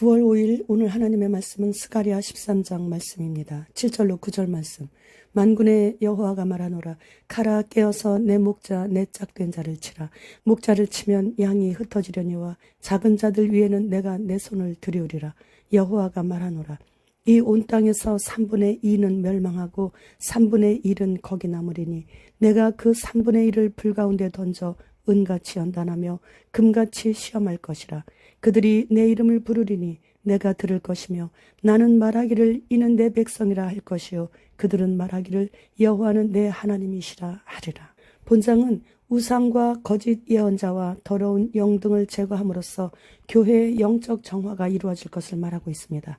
9월 5일 오늘 하나님의 말씀은 스가랴 13장 말씀입니다. 7절로 9절 말씀. 만군의 여호와가 말하노라. 가라 깨어서 내 목자 내 짝된 자를 치라. 목자를 치면 양이 흩어지려니와 작은 자들 위에는 내가 내 손을 들이우리라. 여호와가 말하노라. 이 온 땅에서 3분의 2는 멸망하고 3분의 1은 거기 남으리니 내가 그 3분의 1을 불 가운데 던져 은같이 연단하며 금같이 시험할 것이라. 그들이 내 이름을 부르리니 내가 들을 것이며 나는 말하기를 이는 내 백성이라 할 것이요 그들은 말하기를 여호와는 내 하나님이시라 하리라. 본장은 우상과 거짓 예언자와 더러운 영 등을 제거함으로써 교회의 영적 정화가 이루어질 것을 말하고 있습니다.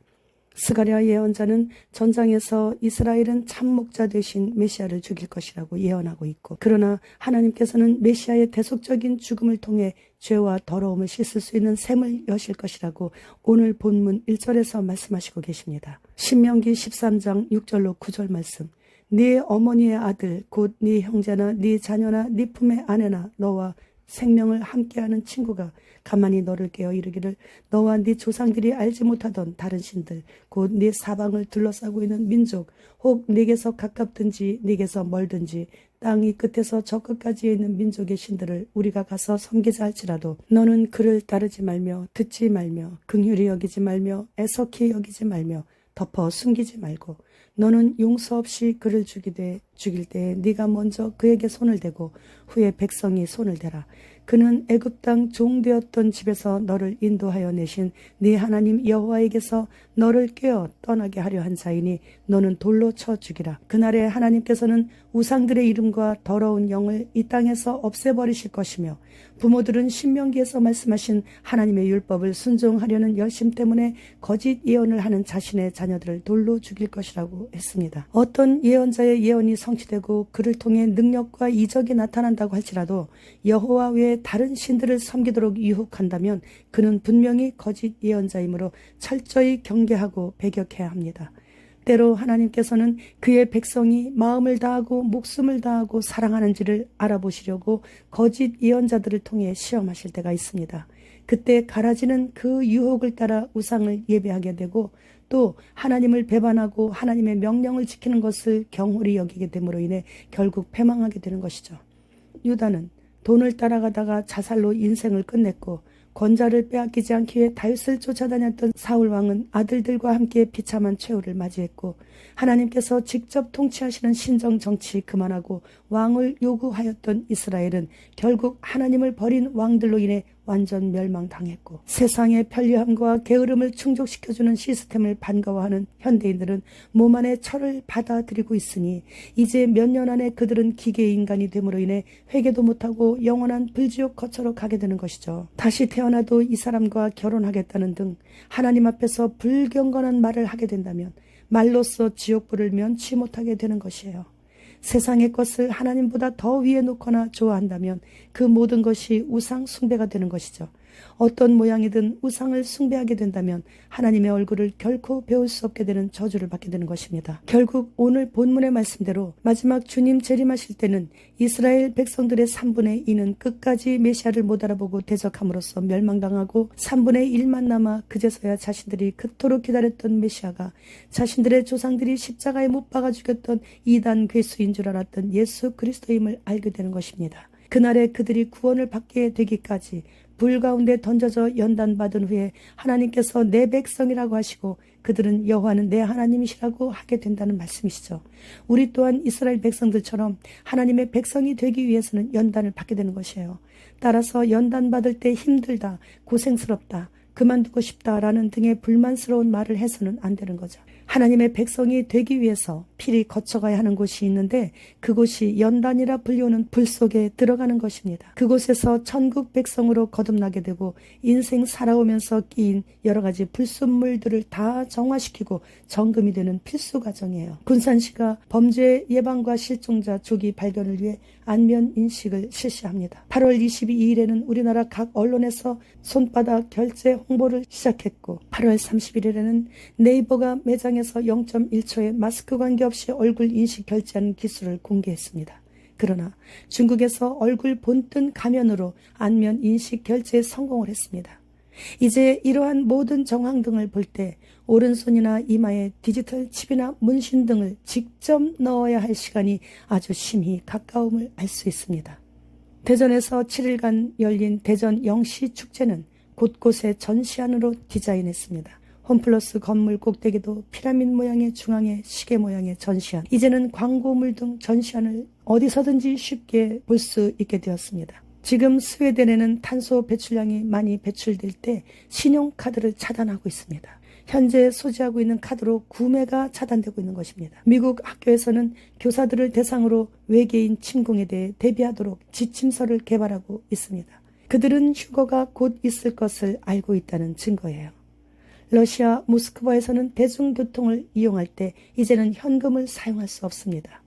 스가랴 예언자는 전장에서 이스라엘은 참 목자 되신 메시아를 죽일 것이라고 예언하고 있고, 그러나 하나님께서는 메시아의 대속적인 죽음을 통해 죄와 더러움을 씻을 수 있는 샘을 여실 것이라고 오늘 본문 1절에서 말씀하시고 계십니다. 신명기 13장 6절로 9절 말씀. 네 어머니의 아들 곧 네 형제나 네 자녀나 네 품의 아내나 너와 생명을 함께하는 친구가 가만히 너를 깨어 이르기를 너와 네 조상들이 알지 못하던 다른 신들 곧 네 사방을 둘러싸고 있는 민족 혹 네게서 가깝든지 네게서 멀든지 땅 이 끝에서 저 끝까지에 있는 민족의 신들을 우리가 가서 섬기자 할지라도 너는 그를 따르지 말며 듣지 말며 긍휼히 여기지 말며 애석히 여기지 말며 덮어 숨기지 말고 너는 용서 없이 그를 죽일 때에 네가 먼저 그에게 손을 대고 후에 백성이 손을 대라. 그는 애굽 땅 종되었던 집에서 너를 인도하여 내신 네 하나님 여호와에게서 너를 꿰어 떠나게 하려 한 자이니 너는 돌로 쳐 죽이라. 그날에 하나님께서는 우상들의 이름과 더러운 영을 이 땅에서 없애버리실 것이며 부모들은 신명기에서 말씀하신 하나님의 율법을 순종하려는 열심 때문에 거짓 예언을 하는 자신의 자녀들을 돌로 죽일 것이라고 했습니다. 어떤 예언자의 예언이 성취되고 그를 통해 능력과 이적이 나타난다고 할지라도 여호와 외에 다른 신들을 섬기도록 유혹한다면 그는 분명히 거짓 예언자이므로 철저히 경계하고 배격해야 합니다. 때로 하나님께서는 그의 백성이 마음을 다하고 목숨을 다하고 사랑하는지를 알아보시려고 거짓 예언자들을 통해 시험하실 때가 있습니다. 그때 가라지는 그 유혹을 따라 우상을 예배하게 되고 또 하나님을 배반하고 하나님의 명령을 지키는 것을 경홀히 여기게 됨으로 인해 결국 패망하게 되는 것이죠. 유다는 돈을 따라가다가 자살로 인생을 끝냈고 권자를 빼앗기지 않기 위해 다윗을 쫓아다녔던 사울 왕은 아들들과 함께 비참한 최후를 맞이했고 하나님께서 직접 통치하시는 신정 정치 그만하고 왕을 요구하였던 이스라엘은 결국 하나님을 버린 왕들로 인해 완전 멸망당했고 세상의 편리함과 게으름을 충족시켜주는 시스템을 반가워하는 현대인들은 몸 안에 철을 받아들이고 있으니 이제 몇 년 안에 그들은 기계의 인간이 됨으로 인해 회개도 못하고 영원한 불지옥 거처로 가게 되는 것이죠. 다시 태어나도 이 사람과 결혼하겠다는 등 하나님 앞에서 불경건한 말을 하게 된다면 말로써 지옥불을 면치 못하게 되는 것이에요. 세상의 것을 하나님보다 더 위에 놓거나 좋아한다면 그 모든 것이 우상 숭배가 되는 것이죠. 어떤 모양이든 우상을 숭배하게 된다면 하나님의 얼굴을 결코 배울 수 없게 되는 저주를 받게 되는 것입니다. 결국 오늘 본문의 말씀대로 마지막 주님 재림하실 때는 이스라엘 백성들의 3분의 2는 끝까지 메시아를 못 알아보고 대적함으로써 멸망당하고 3분의 1만 남아 그제서야 자신들이 그토록 기다렸던 메시아가 자신들의 조상들이 십자가에 못 박아 죽였던 이단 괴수인 줄 알았던 예수 그리스도임을 알게 되는 것입니다. 그날에 그들이 구원을 받게 되기까지 불 가운데 던져져 연단받은 후에 하나님께서 내 백성이라고 하시고 그들은 여호와는 내 하나님이시라고 하게 된다는 말씀이시죠. 우리 또한 이스라엘 백성들처럼 하나님의 백성이 되기 위해서는 연단을 받게 되는 것이에요. 따라서 연단받을 때 힘들다, 고생스럽다, 그만두고 싶다라는 등의 불만스러운 말을 해서는 안 되는 거죠. 하나님의 백성이 되기 위해서 필히 거쳐가야 하는 곳이 있는데 그곳이 연단이라 불리우는 불 속에 들어가는 것입니다. 그곳에서 천국 백성으로 거듭나게 되고 인생 살아오면서 끼인 여러 가지 불순물들을 다 정화시키고 정금이 되는 필수 과정이에요. 군산시가 범죄 예방과 실종자 조기 발견을 위해 안면 인식을 실시합니다. 8월 22일에는 우리나라 각 언론에서 손바닥 결제 홍보를 시작했고 8월 30일에는 네이버가 매장에서 0.1초의 마스크 관계없이 얼굴 인식 결제하는 기술을 공개했습니다. 그러나 중국에서 얼굴 본뜬 가면으로 안면 인식 결제에 성공을 했습니다. 이제 이러한 모든 정황 등을 볼 때 오른손이나 이마에 디지털 칩이나 문신 등을 직접 넣어야 할 시간이 아주 심히 가까움을 알 수 있습니다. 대전에서 7일간 열린 대전 영시축제는 곳곳에 전시안으로 디자인했습니다. 홈플러스 건물 꼭대기도 피라미드 모양의 중앙에 시계 모양의 전시안, 이제는 광고물 등 전시안을 어디서든지 쉽게 볼 수 있게 되었습니다. 지금 스웨덴에는 탄소 배출량이 많이 배출될 때 신용카드를 차단하고 있습니다. 현재 소지하고 있는 카드로 구매가 차단되고 있는 것입니다. 미국 학교에서는 교사들을 대상으로 외계인 침공에 대해 대비하도록 지침서를 개발하고 있습니다. 그들은 휴거가 곧 있을 것을 알고 있다는 증거예요. 러시아 모스크바에서는 대중교통을 이용할 때 이제는 현금을 사용할 수 없습니다.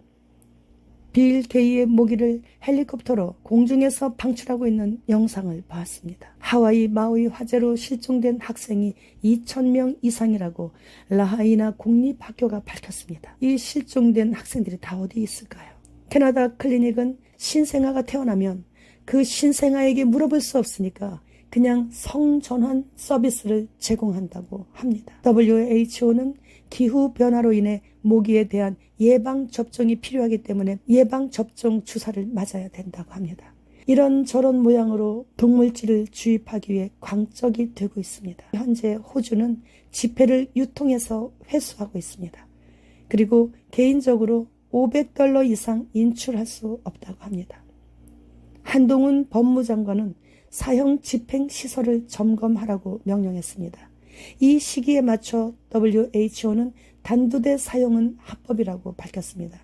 빌 게이의 모기를 헬리콥터로 공중에서 방출하고 있는 영상을 봤습니다. 하와이 마우이 화재로 실종된 학생이 2,000명 이상이라고 라하이나 공립학교가 밝혔습니다. 이 실종된 학생들이 다 어디 있을까요? 캐나다 클리닉은 신생아가 태어나면 그 신생아에게 물어볼 수 없으니까 그냥 성전환 서비스를 제공한다고 합니다. WHO는 기후변화로 인해 모기에 대한 예방접종이 필요하기 때문에 예방접종 주사를 맞아야 된다고 합니다. 이런저런 모양으로 동물질을 주입하기 위해 광적이 되고 있습니다. 현재 호주는 지폐를 유통해서 회수하고 있습니다. 그리고 개인적으로 $500 이상 인출할 수 없다고 합니다. 한동훈 법무장관은 사형 집행시설을 점검하라고 명령했습니다. 이 시기에 맞춰 WHO는 단두대 사용은 합법이라고 밝혔습니다.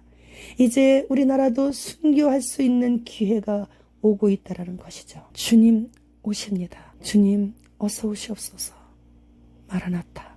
이제 우리나라도 순교할 수 있는 기회가 오고 있다는 것이죠. 주님 오십니다. 주님 어서 오시옵소서. 마라나타.